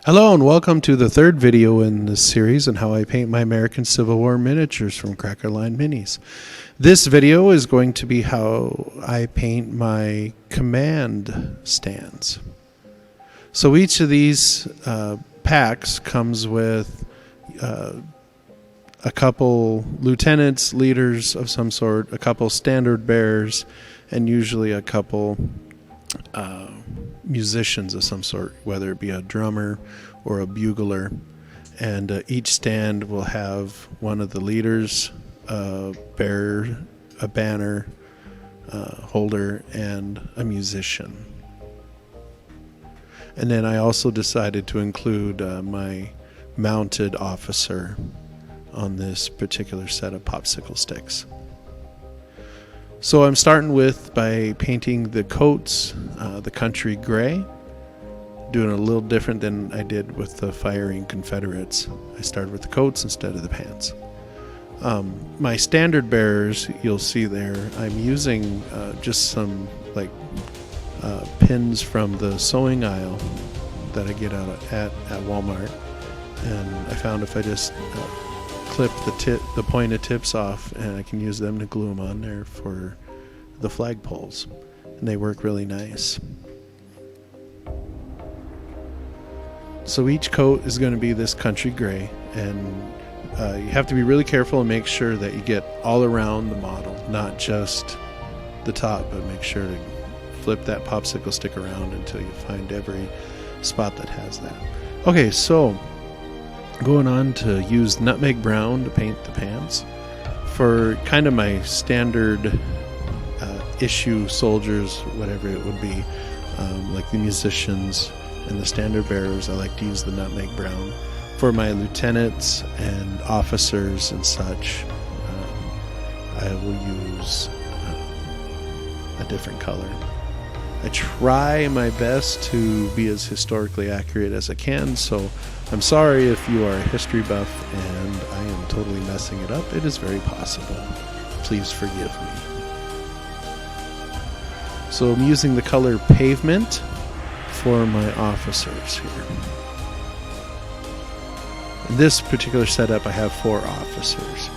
Hello and welcome to the third video in this series on how I paint my American Civil War miniatures from Cracker Line Minis. This video is going to be how I paint my command stands. So each of these packs comes with a couple lieutenants, leaders of some sort, a couple standard bearers, and usually a couple musicians of some sort, whether it be a drummer or a bugler. And each stand will have one of the leaders, a bearer, a banner holder, and a musician. And then I also decided to include my mounted officer on this particular set of popsicle sticks. So I'm starting by painting the coats, the country gray, doing a little different than I did with the firing Confederates. I started with the coats instead of the pants. My standard bearers, you'll see there, I'm using just some pins from the sewing aisle that I get out at Walmart, and I found if I just clip the pointed tips off, and I can use them to glue them on there for the flagpoles, and they work really nice. So each coat is going to be this country gray, and you have to be really careful and make sure that you get all around the model, not just the top, but make sure to flip that popsicle stick around until you find every spot that has that. Okay, so going on to use nutmeg brown to paint the pants for kind of my standard issue soldiers, whatever it would be, like the musicians and the standard bearers. I like to use the nutmeg brown. For my lieutenants and officers and such, I will use a different color. I try my best to be as historically accurate as I can, so I'm sorry if you are a history buff and I am totally messing it up. It is very possible. Please forgive me. So I'm using the color pavement for my officers here. In this particular setup, I have 4 officers.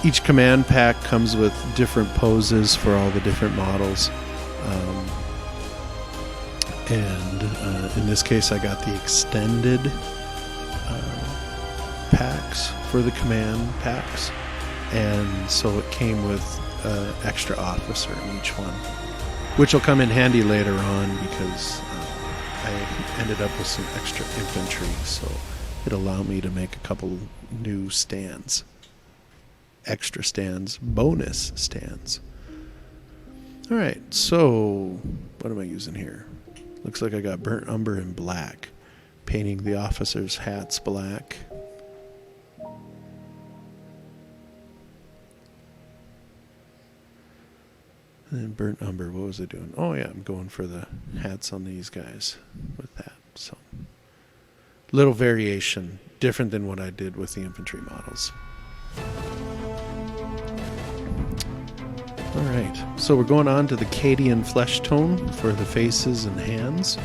Each command pack comes with different poses for all the different models. In this case, I got the extended packs for the command packs, and so it came with extra officer in each one, which will come in handy later on because I ended up with some extra infantry, so it allowed me to make a couple new stands, extra stands, bonus stands. All right, so what am I using here? Looks like I got burnt umber and black, painting the officers' hats black. And then burnt umber, what was I doing? Oh yeah, I'm going for the hats on these guys with that. So, little variation, different than what I did with the infantry models. Alright, so we're going on to the Cadian flesh tone for the faces and hands.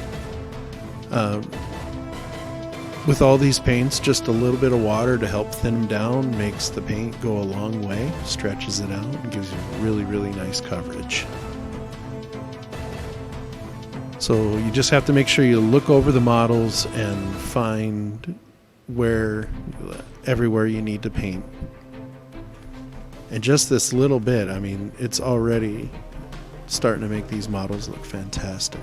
With all these paints, just a little bit of water to help thin them down makes the paint go a long way, stretches it out, and gives you really, really nice coverage. So you just have to make sure you look over the models and find everywhere you need to paint. And just this little bit, I mean, it's already starting to make these models look fantastic.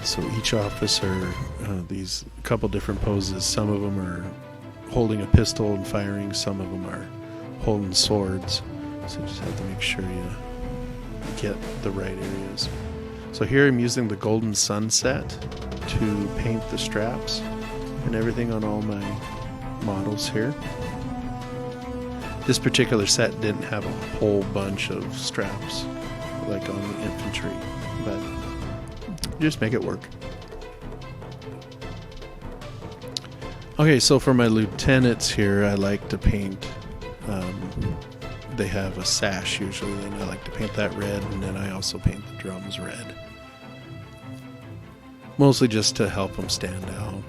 So each officer, these couple different poses, some of them are holding a pistol and firing, some of them are holding swords. So you just have to make sure you get the right areas. So here I'm using the Golden Sunset to paint the straps and everything on all my models here. This particular set didn't have a whole bunch of straps like on the infantry, but just make it work. Okay, so for my lieutenants here, I like to paint. They have a sash usually, and I like to paint that red, and then I also paint the drums red. Mostly just to help them stand out.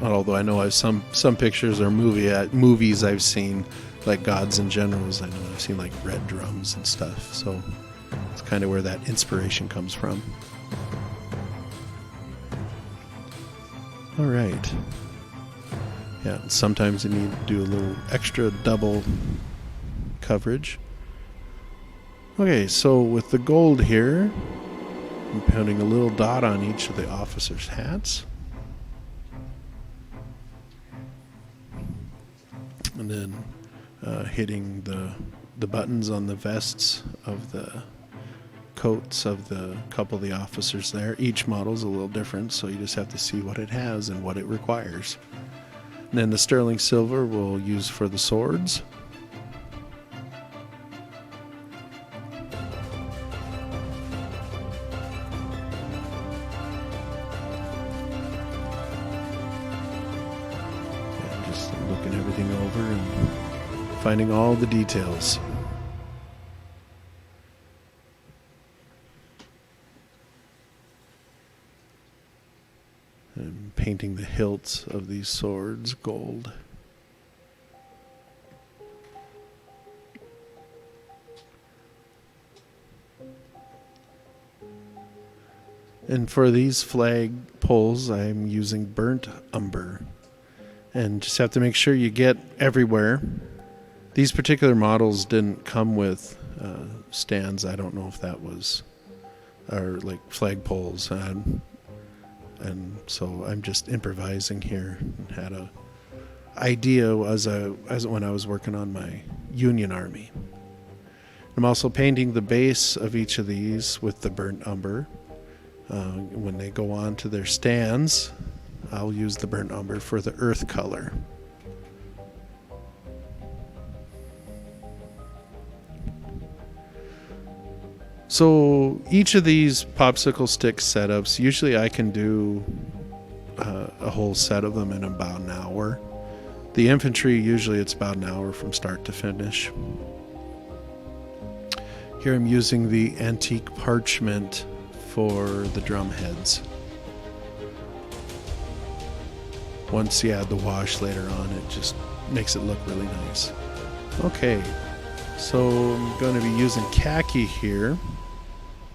Although I know I've some pictures or movies I've seen, like Gods and Generals, I know I've seen like red drums and stuff. So it's kind of where that inspiration comes from. All right. Yeah, sometimes you need to do a little extra double coverage. Okay, so with the gold here, I'm putting a little dot on each of the officers' hats. And then hitting the buttons on the vests of the coats of the couple of the officers there. Each model's a little different, so you just have to see what it has and what it requires. And then the sterling silver we'll use for the swords. Yeah, just looking everything over and finding all the details. And painting the hilts of these swords gold. And for these flag poles, I'm using burnt umber. And just have to make sure you get everywhere. These particular models didn't come with stands. I don't know if that was, or like flag poles. And so I'm just improvising here. And had a idea as when I was working on my Union Army. I'm also painting the base of each of these with the burnt umber. When they go on to their stands, I'll use the burnt umber for the earth color. So each of these popsicle stick setups, usually I can do a whole set of them in about an hour. The infantry, usually it's about an hour from start to finish. Here I'm using the antique parchment for the drum heads. Once you add the wash later on, it just makes it look really nice. Okay, so I'm going to be using khaki here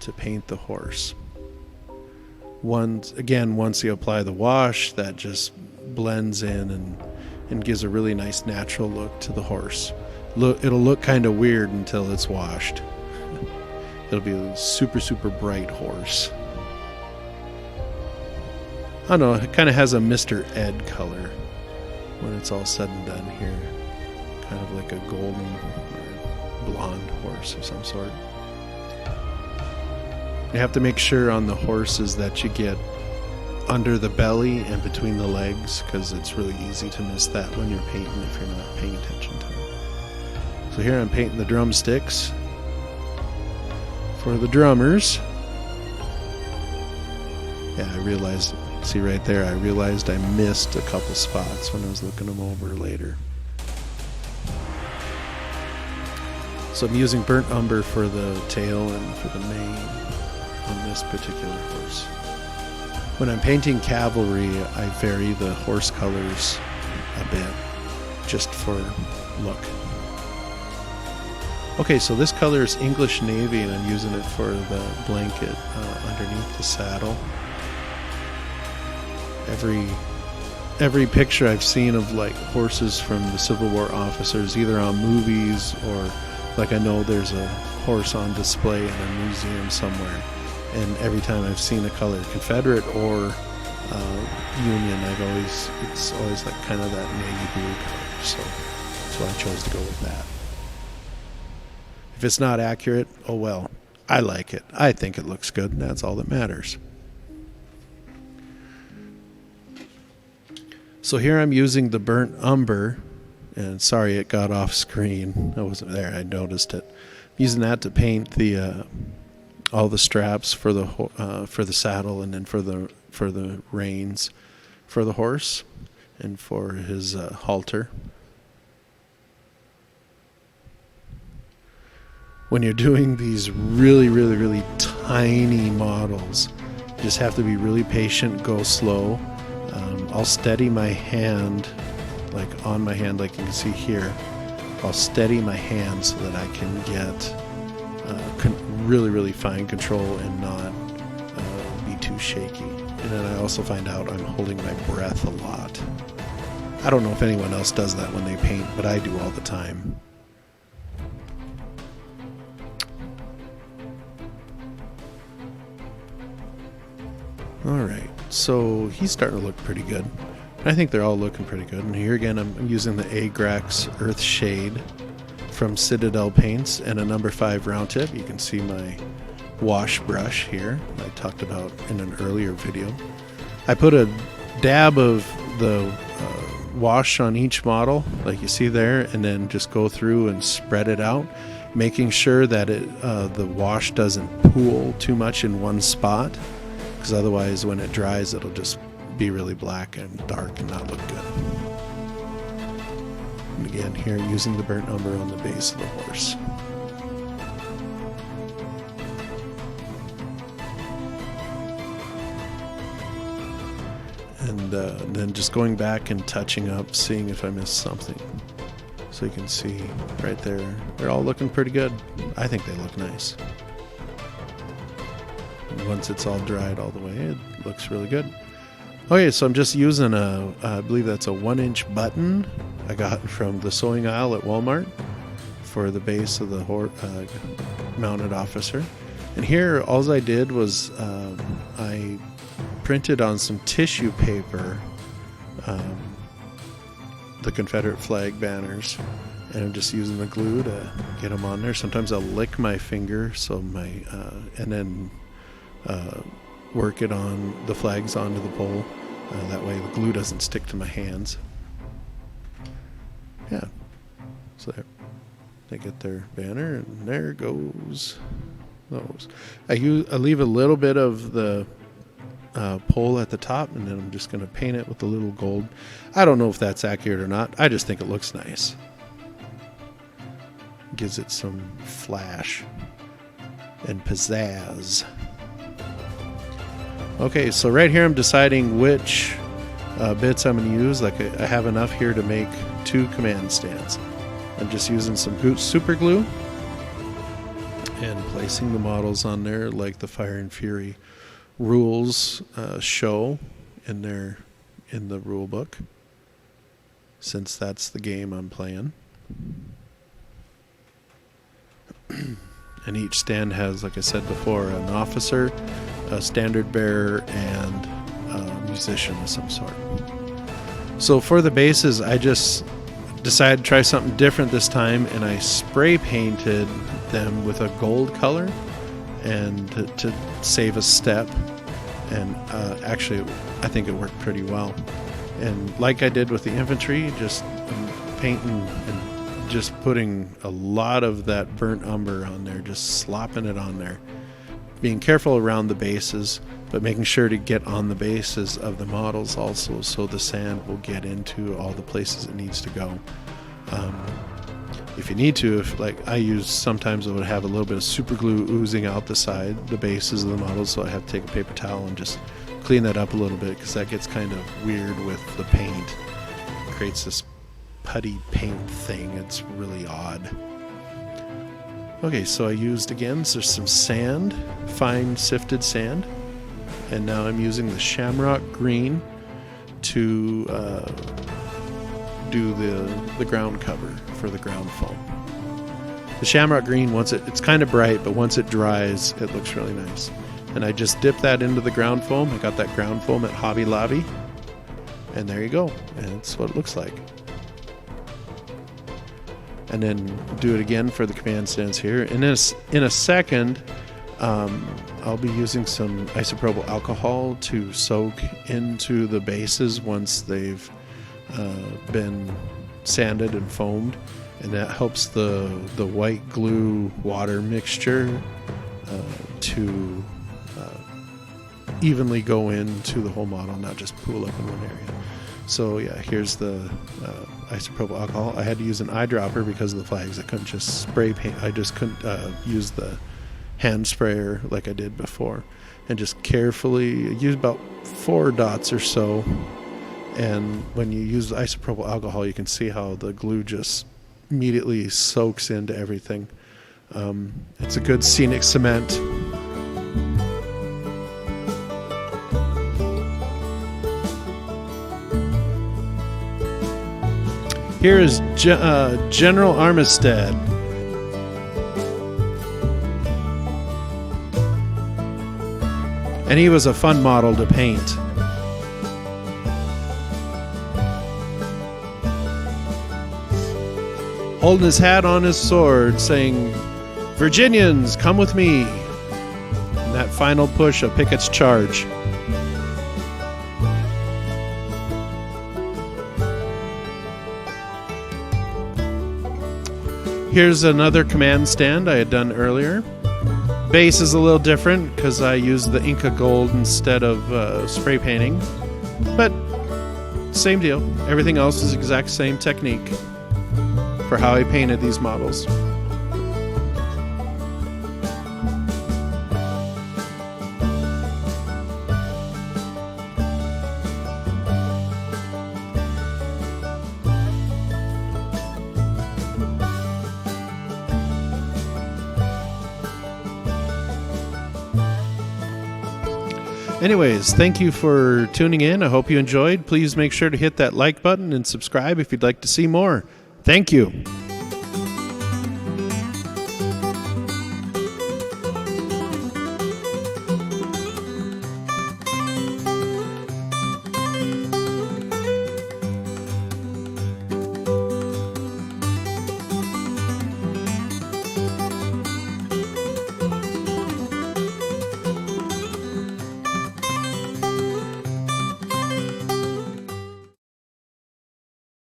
to paint the horse. Once you apply the wash, that just blends in and gives a really nice natural look to the horse. It'll look kind of weird until it's washed. It'll be a super, super bright horse. I don't know, it kind of has a Mr. Ed color when it's all said and done here. Kind of like a golden or blonde horse of some sort. You have to make sure on the horses that you get under the belly and between the legs, because it's really easy to miss that when you're painting if you're not paying attention to it. So here I'm painting the drumsticks for the drummers. Yeah, I realized, see right there, I realized I missed a couple spots when I was looking them over later. So I'm using burnt umber for the tail and for the mane on this particular horse. When I'm painting cavalry, I vary the horse colors a bit, just for look. Okay, so this color is English Navy, and I'm using it for the blanket underneath the saddle. Every picture I've seen of like horses from the Civil War officers, either on movies or like I know there's a horse on display in a museum somewhere, and every time I've seen a color, Confederate or Union, it's always like kind of that navy blue color, so that's why I chose to go with that. If it's not accurate, oh well, I like it. I think it looks good, and that's all that matters. So here I'm using the burnt umber, and sorry it got off screen. I wasn't there, I noticed it. I'm using that to paint the all the straps for the saddle, and then for the reins for the horse. and for his halter. When you're doing these really tiny models, you just have to be really patient, go slow. I'll steady my hand, like on my hand, like you can see here. I'll steady my hand so that I can get really fine control and not be too shaky. And then I also find out I'm holding my breath a lot. I don't know if anyone else does that when they paint, but I do all the time. Alright, so he's starting to look pretty good. I think they're all looking pretty good. And here again, I'm using the Agrax Earth Shade from Citadel Paints and a number 5 round tip. You can see my wash brush here, I talked about in an earlier video. I put a dab of the wash on each model, like you see there, and then just go through and spread it out, making sure that the wash doesn't pool too much in one spot, because otherwise when it dries it'll just be really black and dark and not look good. And again, here using the burnt umber on the base of the horse. And then just going back and touching up, seeing if I missed something. So you can see right there, they're all looking pretty good. I think they look nice. And once it's all dried all the way, it looks really good. Okay, so I'm just using I believe that's a 1-inch button I got from the sewing aisle at Walmart for the base of the mounted officer. And here, all I did was I printed on some tissue paper the Confederate flag banners, and I'm just using the glue to get them on there. Sometimes I'll lick my finger, so and then work it on the flags onto the pole. That way the glue doesn't stick to my hands. Yeah. So there. They get their banner, and there goes those. I leave a little bit of the pole at the top, and then I'm just going to paint it with a little gold. I don't know if that's accurate or not. I just think it looks nice. Gives it some flash and pizzazz. Okay, so right here I'm deciding which bits I'm going to use. Like I have enough here to make 2 command stands. I'm just using some super glue and placing the models on there like the Fire and Fury rules show in the rule book, since that's the game I'm playing. And each stand has, like I said before, an officer, a standard bearer, and a musician of some sort. So for the bases, I just decided to try something different this time, and I spray painted them with a gold color and to save a step. And actually, I think it worked pretty well. And like I did with the infantry, just painting and just putting a lot of that burnt umber on there, just slopping it on there. Being careful around the bases, but making sure to get on the bases of the models also, so the sand will get into all the places it needs to go. If you need to, like I use, sometimes it would have a little bit of super glue oozing out the bases of the models, so I have to take a paper towel and just clean that up a little bit, because that gets kind of weird with the paint. It creates this putty paint thing. It's really odd. Okay, so I used, again, so there's some sand, fine sifted sand, and now I'm using the shamrock green to do the ground cover for the ground foam. The shamrock green, it's kind of bright, but once it dries, it looks really nice. And I just dip that into the ground foam. I got that ground foam at Hobby Lobby, and there you go. And that's what it looks like. And then do it again for the command stands here. And in a second, I'll be using some isopropyl alcohol to soak into the bases once they've been sanded and foamed, and that helps the white glue water mixture to evenly go into the whole model, not just pool up in one area. So yeah, here's the isopropyl alcohol. I had to use an eyedropper because of the flags. I couldn't just spray paint. I just couldn't use the hand sprayer like I did before. And just carefully use about 4 dots or so. And when you use the isopropyl alcohol, you can see how the glue just immediately soaks into everything. It's a good scenic cement. Here is General Armistead. And he was a fun model to paint. Holding his hat on his sword, saying, "Virginians, come with me." And that final push of Pickett's charge. Here's another command stand I had done earlier. Base is a little different because I used the Inca gold instead of spray painting. But same deal. Everything else is the exact same technique for how I painted these models. Anyways, thank you for tuning in. I hope you enjoyed. Please make sure to hit that like button and subscribe if you'd like to see more. Thank you.